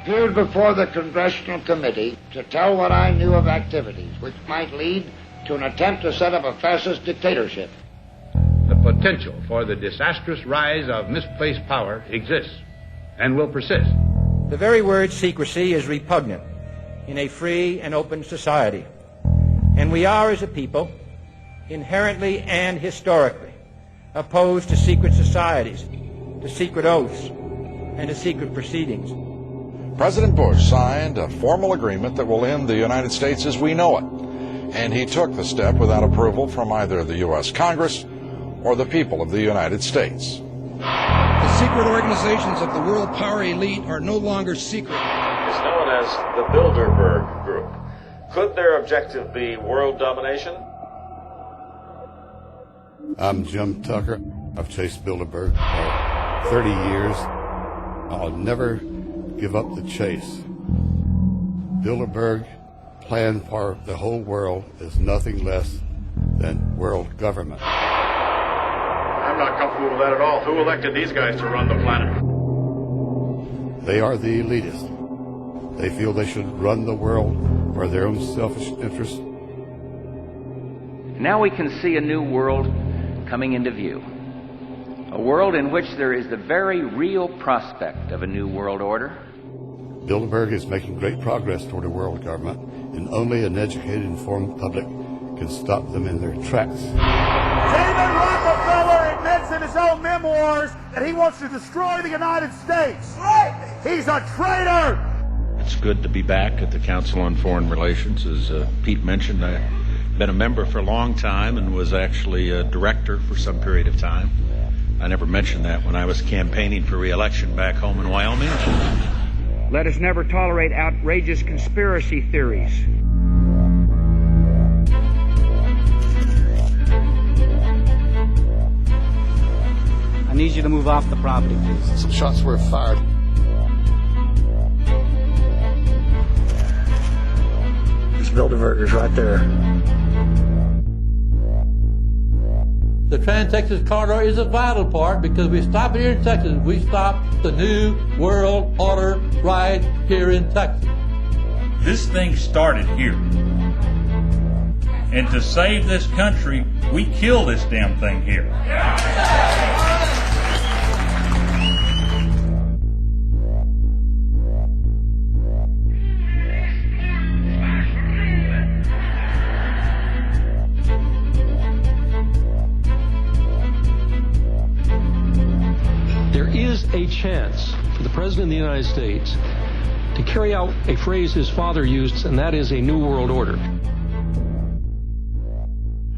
appeared before the Congressional Committee to tell what I knew of activities which might lead to an attempt to set up a fascist dictatorship. The potential for the disastrous rise of misplaced power exists and will persist. The very word secrecy is repugnant in a free and open society. And we are, as a people, inherently and historically opposed to secret societies, to secret oaths, and to secret proceedings. President Bush signed a formal agreement that will end the United States as we know it. And he took the step without approval from either the U.S. Congress or the people of the United States. The secret organizations of the world power elite are no longer secret. It's known as the Bilderberg Group. Could their objective be world domination? I'm Jim Tucker. I've chased Bilderberg for 30 years. I'll never give up the chase. Bilderberg plan for the whole world is nothing less than world government. I'm not comfortable with that at all. Who elected these guys to run the planet? They are the elitists. They feel they should run the world for their own selfish interests. Now we can see a new world coming into view. A world in which there is the very real prospect of a new world order. Bilderberg is making great progress toward a world government, and only an educated, informed public can stop them in their tracks. David Rockefeller admits in his own memoirs that he wants to destroy the United States. Right. He's a traitor. It's good to be back at the Council on Foreign Relations. As Pete mentioned, I've been a member for a long time and was actually a director for some period of time. I never mentioned that when I was campaigning for re-election back home in Wyoming. Let us never tolerate outrageous conspiracy theories. I need you to move off the property, please. Some shots were fired. There's Bilderbergers right there. The Trans-Texas Corridor is a vital part because we stop it here in Texas. We stop the New World Order right here in Texas. This thing started here. And to save this country, we kill this damn thing here. A chance for the President of the United States to carry out a phrase his father used, and that is a new world order.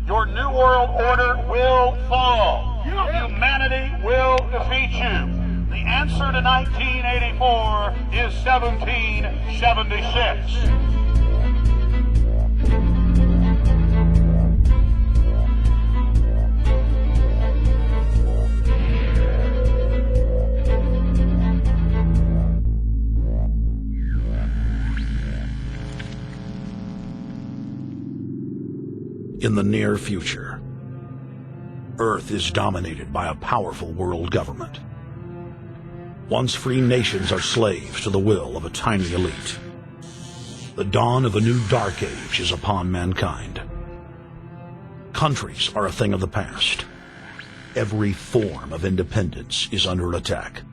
Your new world order will fall. Humanity will defeat you. The answer to 1984 is 1776. In the near future, Earth is dominated by a powerful world government. Once free nations are slaves to the will of a tiny elite. The dawn of a new dark age is upon mankind. Countries are a thing of the past. Every form of independence is under attack,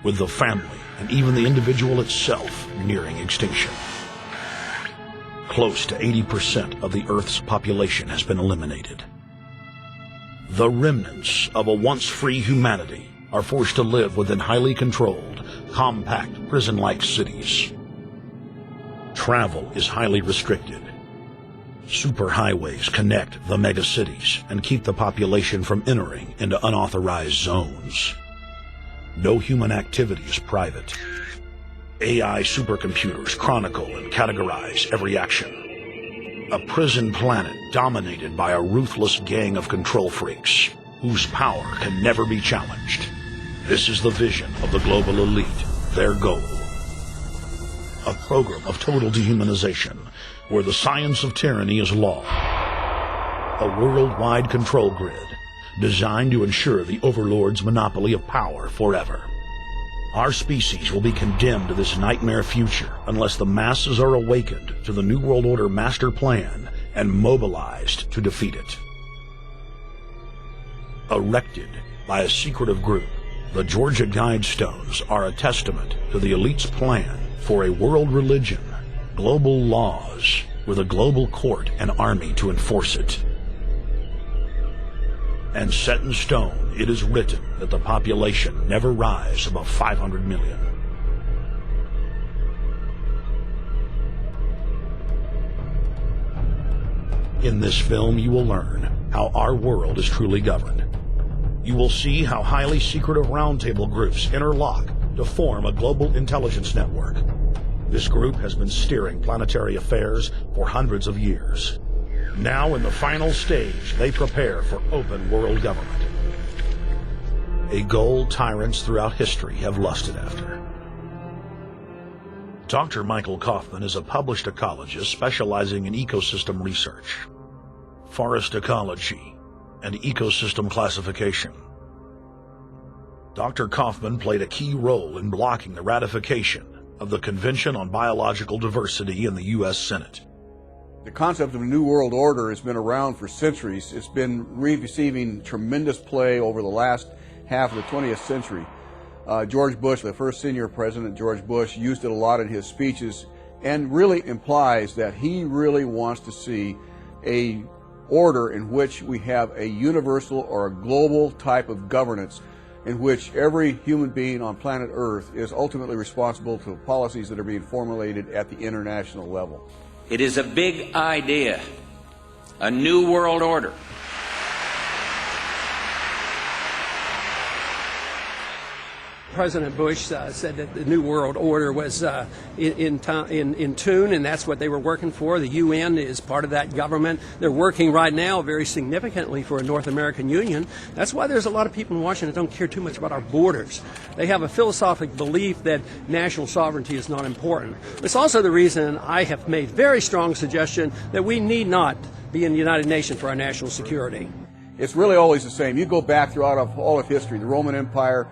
with the family and even the individual itself nearing extinction. Close to 80% of the Earth's population has been eliminated. The remnants of a once-free humanity are forced to live within highly controlled, compact, prison-like cities. Travel is highly restricted. Superhighways connect the megacities and keep the population from entering into unauthorized zones. No human activity is private. AI supercomputers chronicle and categorize every action. A prison planet dominated by a ruthless gang of control freaks whose power can never be challenged. This is the vision of the global elite, their goal. A program of total dehumanization where the science of tyranny is law. A worldwide control grid designed to ensure the overlord's monopoly of power forever. Our species will be condemned to this nightmare future unless the masses are awakened to the New World Order master plan and mobilized to defeat it. Erected by a secretive group, the Georgia Guidestones are a testament to the elite's plan for a world religion, global laws, with a global court and army to enforce it. And set in stone, it is written that the population never rise above 500 million. In this film, you will learn how our world is truly governed. You will see how highly secretive roundtable groups interlock to form a global intelligence network. This group has been steering planetary affairs for hundreds of years. Now, in the final stage, they prepare for open world government. A goal tyrants throughout history have lusted after. Dr. Michael Kaufman is a published ecologist specializing in ecosystem research, forest ecology, and ecosystem classification. Dr. Kaufman played a key role in blocking the ratification of the Convention on Biological Diversity in the U.S. Senate. The concept of a new world order has been around for centuries. It's been receiving tremendous play over the last half of the 20th century. George Bush, the first senior president, George Bush, used it a lot in his speeches and really implies that he really wants to see a order in which we have a universal or a global type of governance in which every human being on planet Earth is ultimately responsible for policies that are being formulated at the international level. It is a big idea, a new world order. President Bush said that the New World Order was in tune, and that's what they were working for. The UN is part of that government. They're working right now very significantly for a North American Union. That's why there's a lot of people in Washington that don't care too much about our borders. They have a philosophic belief that national sovereignty is not important. It's also the reason I have made very strong suggestion that we need not be in the United Nations for our national security. It's really always the same. You go back throughout all of history, the Roman Empire,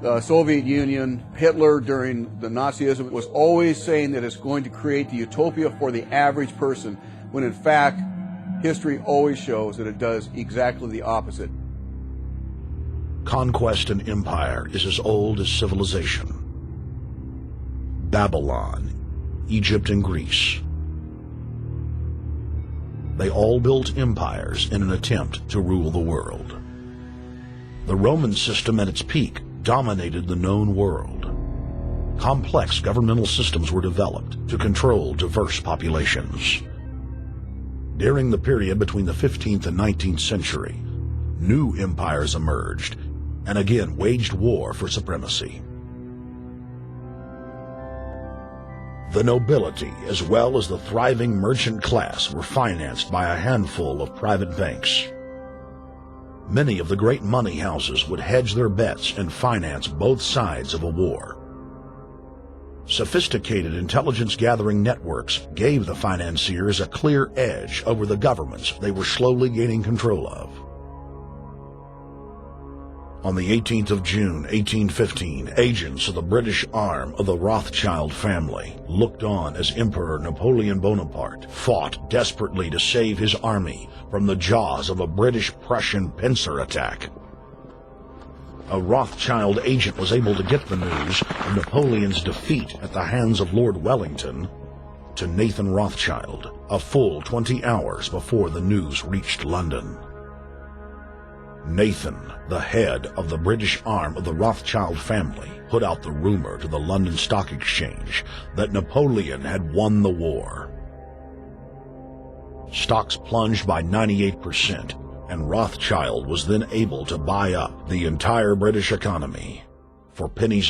the Soviet Union, Hitler during the Nazism was always saying that it's going to create the utopia for the average person, when in fact, history always shows that it does exactly the opposite. Conquest and empire is as old as civilization. Babylon, Egypt, and Greece. They all built empires in an attempt to rule the world. The Roman system at its peak dominated the known world. Complex governmental systems were developed to control diverse populations. During the period between the 15th and 19th century, new empires emerged and again waged war for supremacy. The nobility, as well as the thriving merchant class, were financed by a handful of private banks. Many of the great money houses would hedge their bets and finance both sides of a war. Sophisticated intelligence-gathering networks gave the financiers a clear edge over the governments they were slowly gaining control of. On the 18th of June, 1815, agents of the British arm of the Rothschild family looked on as Emperor Napoleon Bonaparte fought desperately to save his army from the jaws of a British-Prussian pincer attack. A Rothschild agent was able to get the news of Napoleon's defeat at the hands of Lord Wellington to Nathan Rothschild a full 20 hours before the news reached London. Nathan, the head of the British arm of the Rothschild family, put out the rumor to the London Stock Exchange that Napoleon had won the war. Stocks plunged by 98%, and Rothschild was then able to buy up the entire British economy for pennies